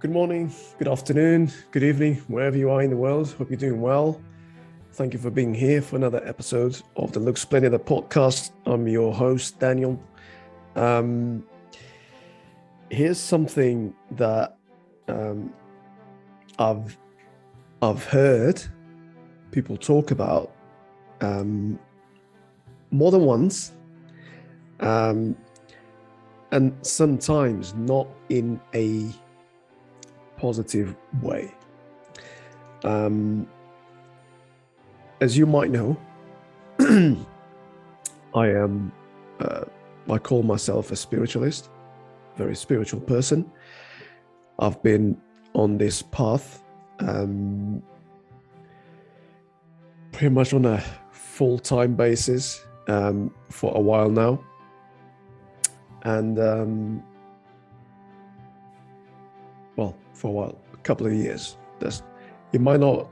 Good morning, good afternoon, good evening, wherever you are in the world. Hope you're doing well. Thank you for being here for another episode of the Splendida podcast. I'm your host, Daniel. Here's something that I've heard people talk about more than once, and sometimes not in a positive way. As you might know, I call myself a spiritualist, very spiritual person. I've been on this path pretty much on a full-time basis for a while now. And for a while, a couple of years. It might not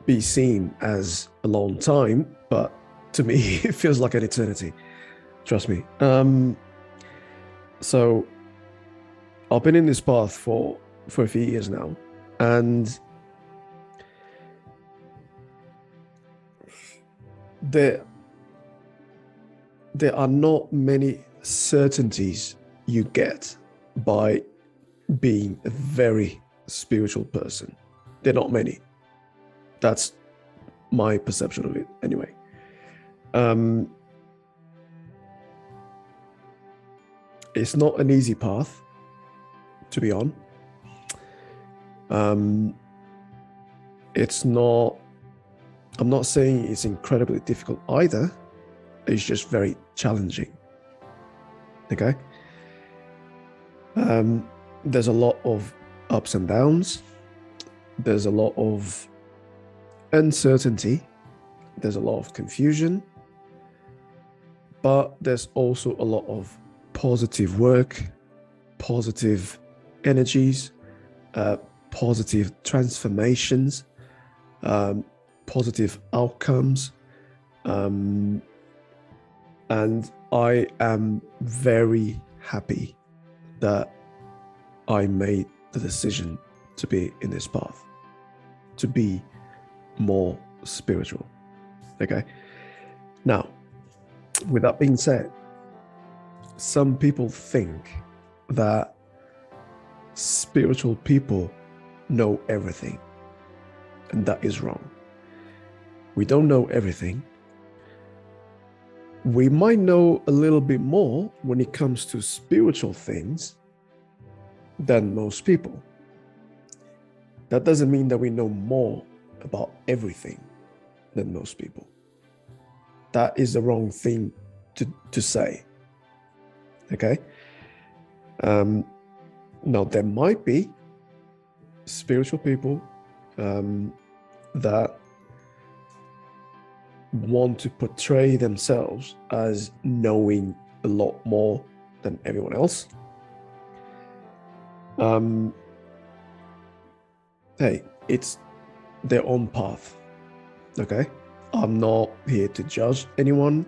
be seen as a long time, but to me, it feels like an eternity. Trust me. So I've been in this path for a few years now, and there are not many certainties you get by being a very spiritual person. There are not many. That's my perception of it anyway. It's not an easy path to be on. I'm not saying it's incredibly difficult either. It's just very challenging. Okay? There's a lot of ups and downs. There's a lot of uncertainty. There's a lot of confusion. But there's also a lot of positive work, positive energies, positive transformations, positive outcomes. And I am very happy that I made the decision to be in this path, to be more spiritual. Okay. Now, with that being said, some people think that spiritual people know everything, and that is wrong. We don't know everything. We might know a little bit more when it comes to spiritual things than most people. That doesn't mean that we know more about everything than most people. That is the wrong thing to say. Okay? Now, there might be spiritual people that want to portray themselves as knowing a lot more than everyone else. Hey, it's their own path. Okay? I'm not here to judge anyone.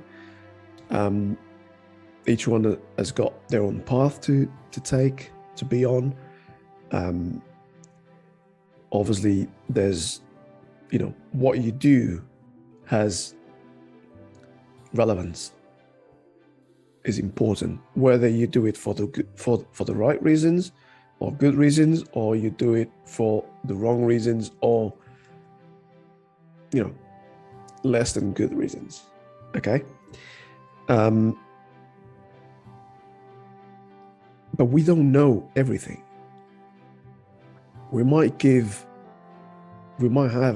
Each one has got their own path to take, to be on. Obviously, there's, what you do has relevance, is important, whether you do it for the good, for the right reasons or good reasons, or you do it for the wrong reasons, or less than good reasons. Okay. But we don't know everything. We might have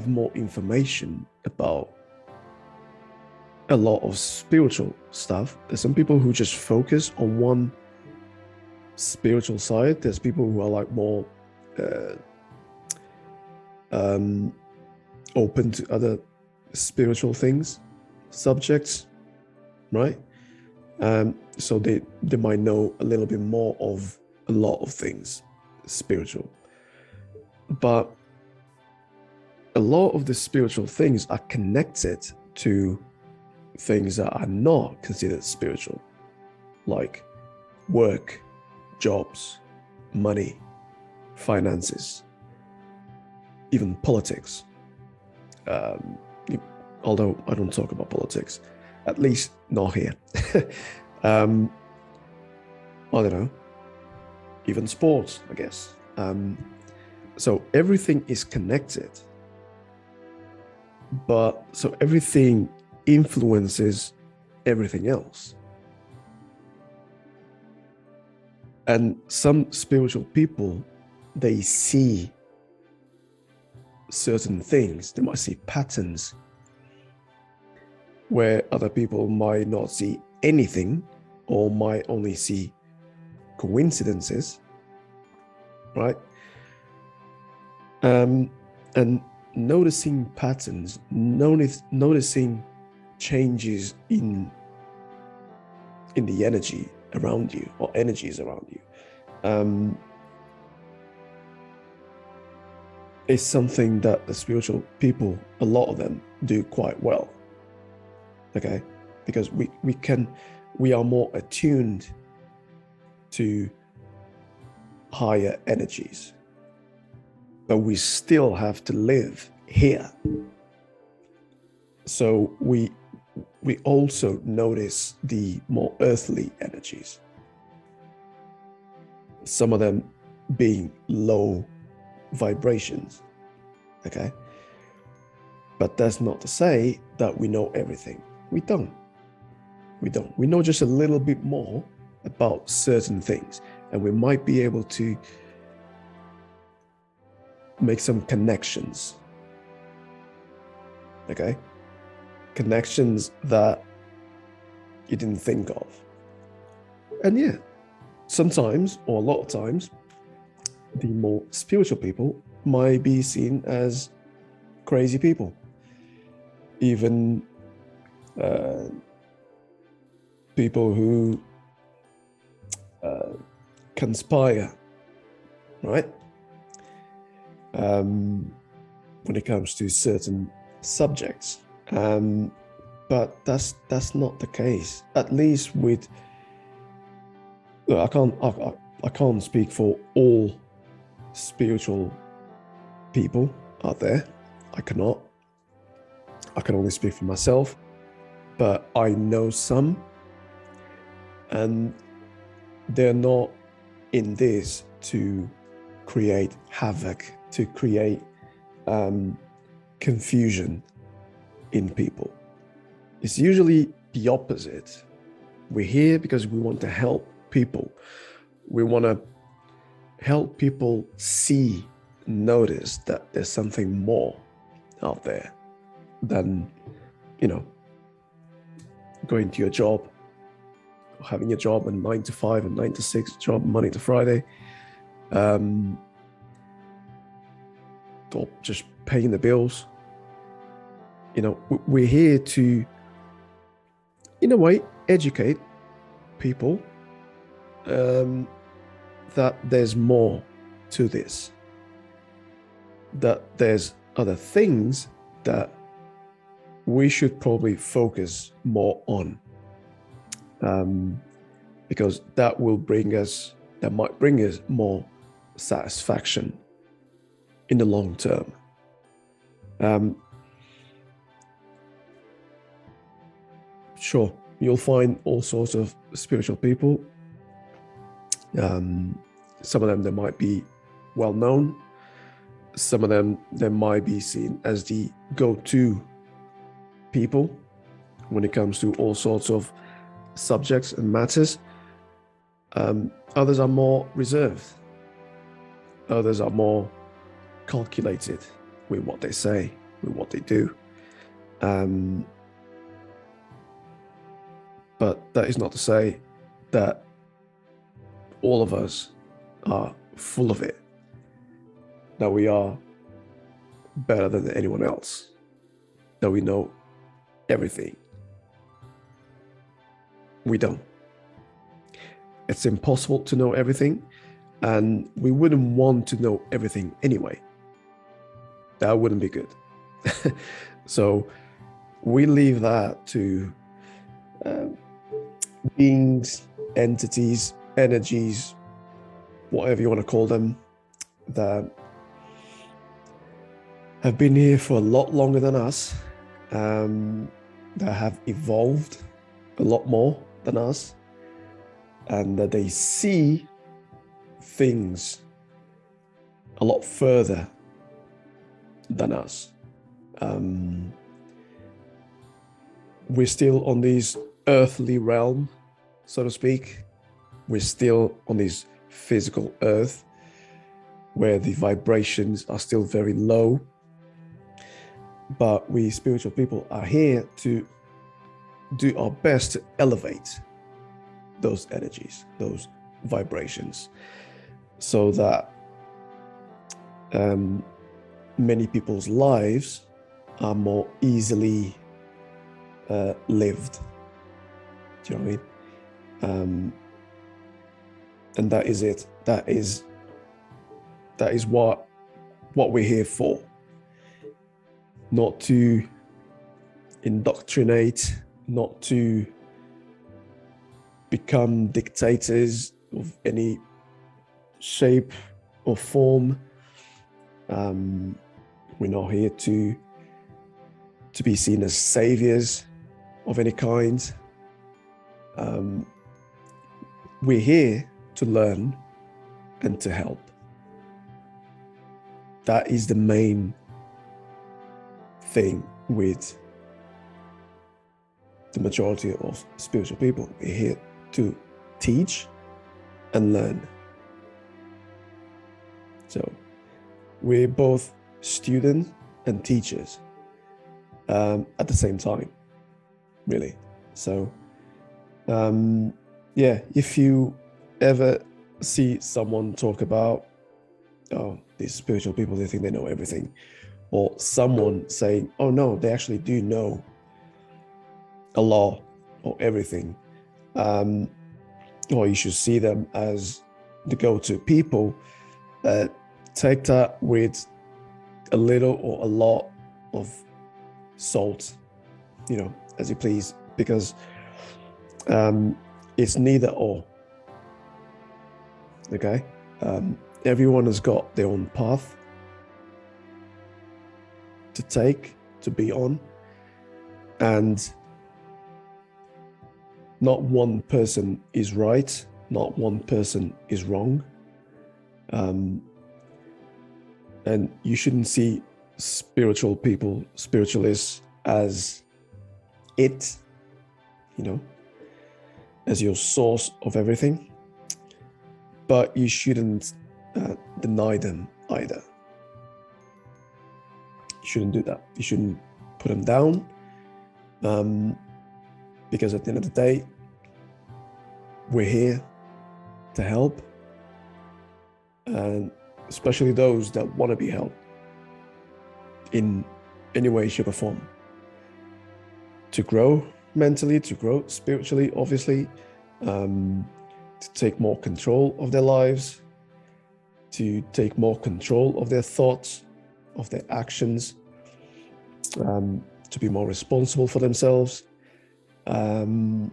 more information about a lot of spiritual stuff. There's some people who just focus on one spiritual side. There's people who are like more open to other spiritual things, subjects, right? So they might know a little bit more of a lot of things spiritual. But a lot of the spiritual things are connected to things that are not considered spiritual, like work, jobs, money, finances, even politics. Although I don't talk about politics, at least not here. I don't know, even sports, I guess. So everything is connected, but so everything influences everything else. And some spiritual people, they see certain things, they might see patterns where other people might not see anything or might only see coincidences, right? And noticing patterns, noticing changes in the energy around you, or energies around you, is something that the spiritual people, a lot of them, do quite well. Okay, because we are more attuned to higher energies, but we still have to live here. So we also notice the more earthly energies, some of them being low vibrations, okay? But that's not to say that we know everything. We don't. We know just a little bit more about certain things, and we might be able to make some connections, okay? Connections that you didn't think of. And yeah, sometimes, or a lot of times, the more spiritual people might be seen as crazy people. Even people who conspire, right? When it comes to certain subjects. But that's not the case. At least with, look, I can't speak for all spiritual people out there. I cannot. I can only speak for myself. But I know some, and they're not in this to create havoc, to create confusion in people. It's usually the opposite. We're here because we want to help people. We want to help people see, notice that there's something more out there than, going to your job, having a job, a 9 to 5 and 9 to 6 job, Monday to Friday, or just paying the bills. We're here to, in a way, educate people that there's more to this, that there's other things that we should probably focus more on, because that might bring us more satisfaction in the long term. Sure, you'll find all sorts of spiritual people. Some of them, they might be well known. Some of them, they might be seen as the go-to people when it comes to all sorts of subjects and matters. Others are more reserved. Others are more calculated with what they say, with what they do. But that is not to say that all of us are full of it, that we are better than anyone else, that we know everything. We don't. It's impossible to know everything, and we wouldn't want to know everything anyway. That wouldn't be good. So we leave that to beings, entities, energies, whatever you want to call them, that have been here for a lot longer than us, that have evolved a lot more than us, and that they see things a lot further than us. We're still on this earthly realm, so to speak. We're still on this physical earth where the vibrations are still very low. But we spiritual people are here to do our best to elevate those energies, those vibrations, so that many people's lives are more easily lived. Do you know what I mean? And that is it. That is what we're here for. Not to indoctrinate, not to become dictators of any shape or form. We're not here to be seen as saviors of any kind. We're here to learn and to help. That is the main thing with the majority of spiritual people. We're here to teach and learn. So we're both students and teachers at the same time, really. So if you ever see someone talk about, oh, these spiritual people, they think they know everything, or someone saying, oh no, they actually do know a lot or everything, or you should see them as the go-to people, take that with a little or a lot of salt, as you please, because it's neither or. Okay? Everyone has got their own path to take, to be on, and not one person is right, not one person is wrong. And you shouldn't see spiritual people, spiritualists, as it, as your source of everything. But you shouldn't deny them either. You shouldn't do that. You shouldn't put them down, because at the end of the day, we're here to help, and especially those that want to be helped in any way, shape, or form, to grow mentally, to grow spiritually, obviously, to take more control of their lives, to take more control of their thoughts, of their actions, to be more responsible for themselves, and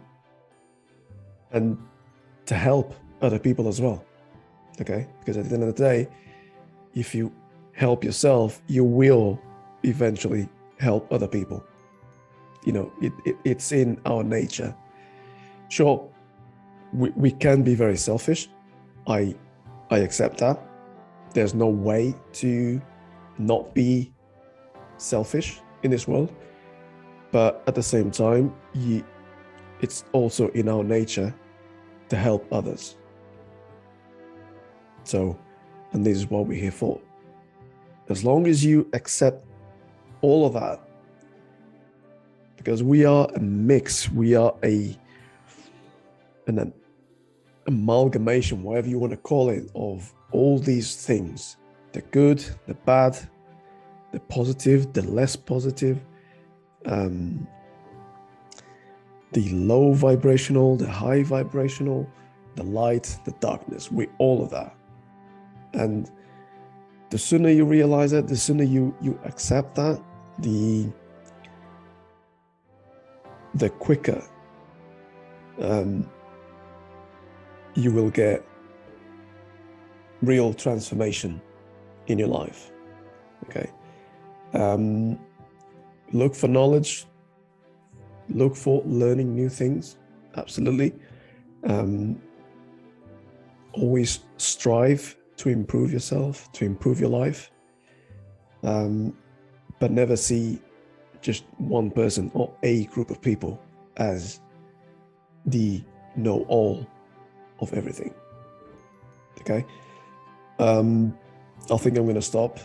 to help other people as well. Okay? Because at the end of the day, if you help yourself, you will eventually help other people. It's in our nature. Sure, we can be very selfish. I accept that. There's no way to not be selfish in this world. But at the same time, it's also in our nature to help others. So, and this is what we're here for. As long as you accept all of that, because we are a mix, we are an amalgamation, whatever you want to call it, of all these things: the good, the bad, the positive, the less positive, the low vibrational, the high vibrational, the light, the darkness. We're all of that. And the sooner you realize it, the sooner you accept that, the quicker you will get real transformation in your life. Okay. Look for knowledge. Look for learning new things. Absolutely. Always strive to improve yourself, to improve your life. But never see just one person or a group of people as the know-all of everything. Okay. I think I'm going to stop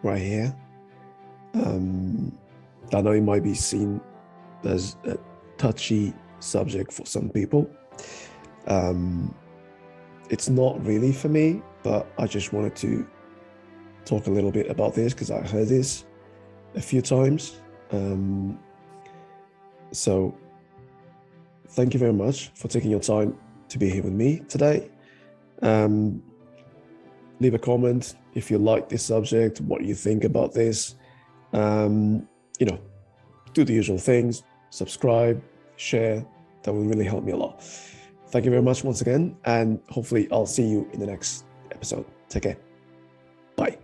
right here. I know it might be seen as a touchy subject for some people. It's not really for me, but I just wanted to talk a little bit about this because I heard this a few times. So thank you very much for taking your time to be here with me today. Leave a comment if you like this subject, what you think about this. Do the usual things, subscribe, share. That will really help me a lot. Thank you very much once again, and hopefully I'll see you in the next episode. Take care. Bye.